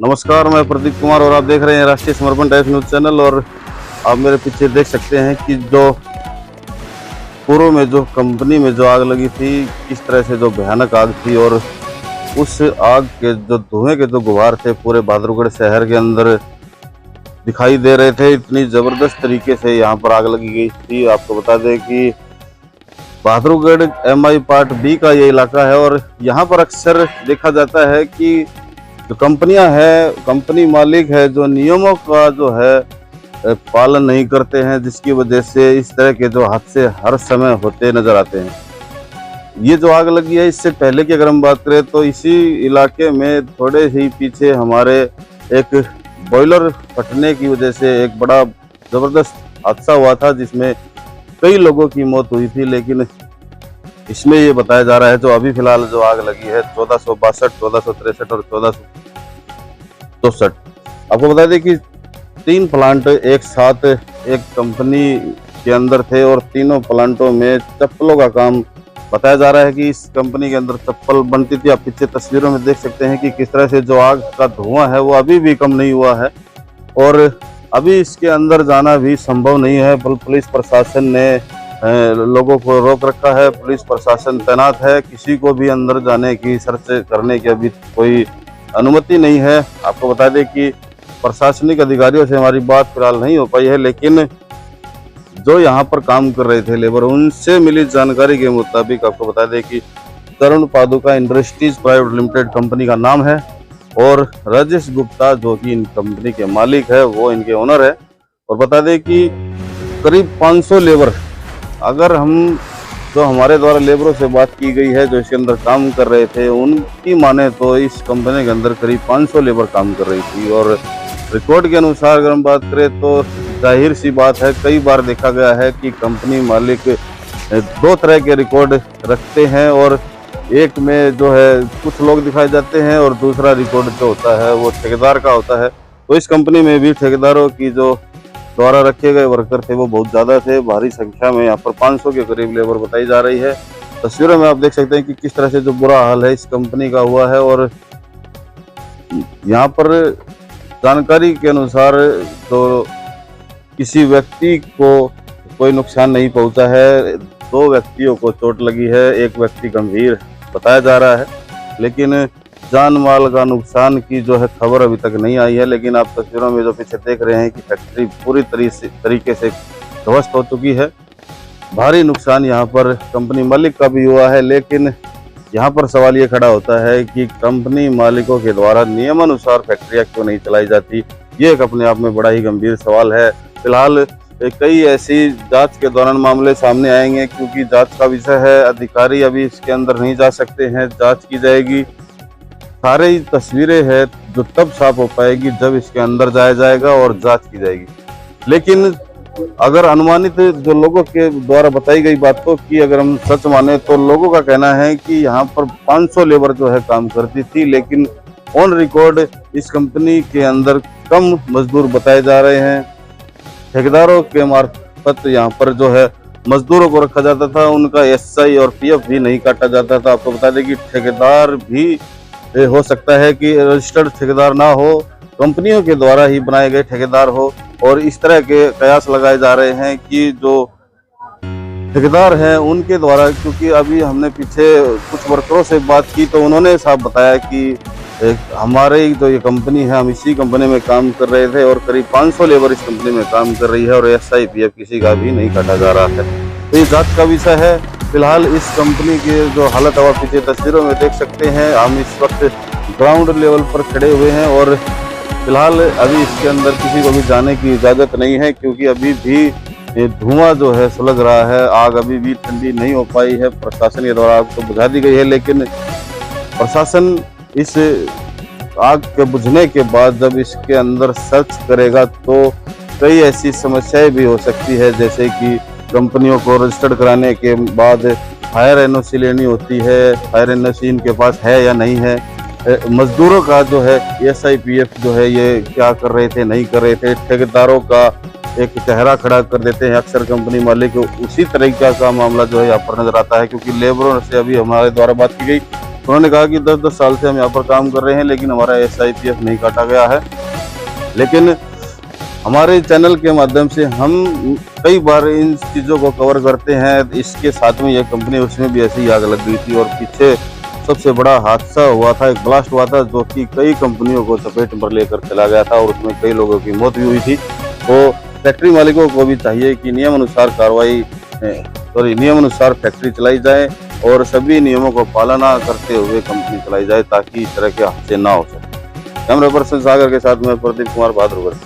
नमस्कार, मैं प्रदीप कुमार और आप देख रहे हैं राष्ट्रीय समर्पण टाइम्स न्यूज चैनल। और आप मेरे पीछे देख सकते हैं कि जो पूर्व में जो कंपनी में जो आग लगी थी, किस तरह से जो भयानक आग थी और उस आग के जो धुएं के जो गुबार थे पूरे बहादुरगढ़ शहर के अंदर दिखाई दे रहे थे। इतनी ज़बरदस्त तरीके से यहाँ पर आग लगी गई थी। आपको बता दें कि बहादुरगढ़ MI पार्ट B का ये इलाका है और यहाँ पर अक्सर देखा जाता है कि जो कंपनियां है, कंपनी मालिक है, जो नियमों का जो है पालन नहीं करते हैं, जिसकी वजह से इस तरह के जो हादसे हर समय होते नजर आते हैं। ये जो आग लगी है, इससे पहले की अगर हम बात करें तो इसी इलाके में थोड़े ही पीछे हमारे एक बॉयलर फटने की वजह से एक बड़ा ज़बरदस्त हादसा हुआ था, जिसमें कई लोगों की मौत हुई थी। लेकिन इसमें ये बताया जा रहा है जो अभी फिलहाल जो आग लगी है 1462, 1463 और 1464। आपको बता दें कि 3 प्लांट एक साथ एक कंपनी के अंदर थे और तीनों प्लांटों में चप्पलों का काम बताया जा रहा है कि इस कंपनी के अंदर चप्पल बनती थी। आप पीछे तस्वीरों में देख सकते हैं कि किस तरह से जो आग का धुआं है वो अभी भी कम नहीं हुआ है और अभी इसके अंदर जाना भी संभव नहीं है। पुलिस प्रशासन ने लोगों को रोक रखा है, पुलिस प्रशासन तैनात है, किसी को भी अंदर जाने की, सर्च करने की अभी कोई अनुमति नहीं है। आपको बता दें कि प्रशासनिक अधिकारियों से हमारी बात फिलहाल नहीं हो पाई है, लेकिन जो यहाँ पर काम कर रहे थे लेबर, उनसे मिली जानकारी के मुताबिक आपको बता दें कि तरुण पादुका इंडस्ट्रीज प्राइवेट लिमिटेड कंपनी का नाम है और राजेश गुप्ता जो कि इन कंपनी के मालिक है वो इनके ओनर है। और बता दें कि करीब 500 लेबर, अगर हम जो हमारे द्वारा लेबरों से बात की गई है जो इसके अंदर काम कर रहे थे, उनकी माने तो इस कंपनी के अंदर करीब 500 लेबर काम कर रही थी। और रिकॉर्ड के अनुसार अगर हम बात करें तो जाहिर सी बात है, कई बार देखा गया है कि कंपनी मालिक 2 तरह के रिकॉर्ड रखते हैं और एक में जो है कुछ लोग दिखाए जाते हैं और दूसरा रिकॉर्ड जो होता है वो ठेकेदार का होता है। तो इस कंपनी में भी ठेकेदारों की जो द्वारा रखे गए वर्कर थे वो बहुत ज़्यादा थे, भारी संख्या में। यहाँ पर 500 के करीब लेबर बताई जा रही है। तस्वीरों में आप देख सकते हैं कि किस तरह से जो बुरा हाल है इस कंपनी का हुआ है। और यहाँ पर जानकारी के अनुसार तो किसी व्यक्ति को कोई नुकसान नहीं पहुंचा है, 2 व्यक्तियों को चोट लगी है, एक व्यक्ति गंभीर बताया जा रहा है, लेकिन जान माल का नुकसान की जो है खबर अभी तक नहीं आई है। लेकिन आप तस्वीरों में जो पीछे देख रहे हैं कि फैक्ट्री पूरी तरीके से ध्वस्त हो चुकी है। भारी नुकसान यहाँ पर कंपनी मालिक का भी हुआ है, लेकिन यहाँ पर सवाल ये खड़ा होता है कि कंपनी मालिकों के द्वारा नियमानुसार फैक्ट्रियाँ क्यों नहीं चलाई जाती। ये एक अपने आप में बड़ा ही गंभीर सवाल है। फिलहाल कई ऐसी जांच के दौरान मामले सामने आएंगे, क्योंकि जांच का विषय है, अधिकारी अभी इसके अंदर नहीं जा सकते हैं, जांच की जाएगी। सारी तस्वीरें हैं जो तब साफ हो पाएगी जब इसके अंदर जाया जाएगा और जांच की जाएगी। लेकिन अगर अनुमानित जो लोगों के द्वारा बताई गई बातों की अगर हम सच माने तो लोगों का कहना है कि यहाँ पर 500 लेबर जो है काम करती थी, लेकिन ऑन रिकॉर्ड इस कंपनी के अंदर कम मजदूर बताए जा रहे हैं। ठेकेदारों के मार्फत यहाँ पर जो है मजदूरों को रखा जाता था, उनका SI और PF भी नहीं काटा जाता था। आपको बता दें कि ठेकेदार भी हो सकता है कि रजिस्टर्ड ठेकेदार ना हो, कंपनियों के द्वारा ही बनाए गए ठेकेदार हो। और इस तरह के कयास लगाए जा रहे हैं कि जो ठेकेदार हैं उनके द्वारा, क्योंकि अभी हमने पीछे कुछ वर्करों से बात की तो उन्होंने साफ बताया कि हमारे जो ये कंपनी है, हम इसी कंपनी में काम कर रहे थे और करीब 500 लेबर इस कंपनी में काम कर रही है और SI PF किसी का भी नहीं काटा जा रहा है। तो ये जांच का विषय है। फिलहाल इस कंपनी की जो हालत आप पीछे तस्वीरों में देख सकते हैं, हम इस वक्त ग्राउंड लेवल पर खड़े हुए हैं और फिलहाल अभी इसके अंदर किसी को भी जाने की इजाज़त नहीं है, क्योंकि अभी भी धुआं जो है सुलग रहा है, आग अभी भी ठंडी नहीं हो पाई है। प्रशासन के द्वारा आग तो बुझा दी गई है, लेकिन प्रशासन इस आग के बुझने के बाद जब इसके अंदर सर्च करेगा तो कई ऐसी समस्याएं भी हो सकती है, जैसे कि कंपनियों को रजिस्टर्ड कराने के बाद फायर NOC लेनी होती है, फायर NOC इनके पास है या नहीं है, मजदूरों का जो है SI PF जो है ये क्या कर रहे थे नहीं कर रहे थे, ठेकेदारों का एक चेहरा खड़ा कर देते हैं अक्सर कंपनी मालिक। उसी तरीके का मामला जो है यहाँ पर नजर आता है, क्योंकि लेबरों से अभी हमारे द्वारा बात की गई उन्होंने कहा कि 10-10 साल से हम यहाँ पर काम कर रहे हैं, लेकिन हमारा SIPF नहीं काटा गया है। लेकिन हमारे चैनल के माध्यम से हम कई बार इन चीज़ों को कवर करते हैं। इसके साथ में यह कंपनी, उसमें भी ऐसी आग लग गई थी और पीछे सबसे बड़ा हादसा हुआ था, एक ब्लास्ट हुआ था जो कि कई कंपनियों को चपेट में लेकर चला गया था और उसमें कई लोगों की मौत भी हुई थी। तो फैक्ट्री मालिकों को भी चाहिए कि नियम अनुसार फैक्ट्री चलाई जाए और सभी नियमों को पालना करते हुए कंपनी चलाई जाए, ताकि इस तरह के हादसे ना हो सके। कैमरा पर्सन सागर के साथ मैं प्रदीप कुमार बहादुर।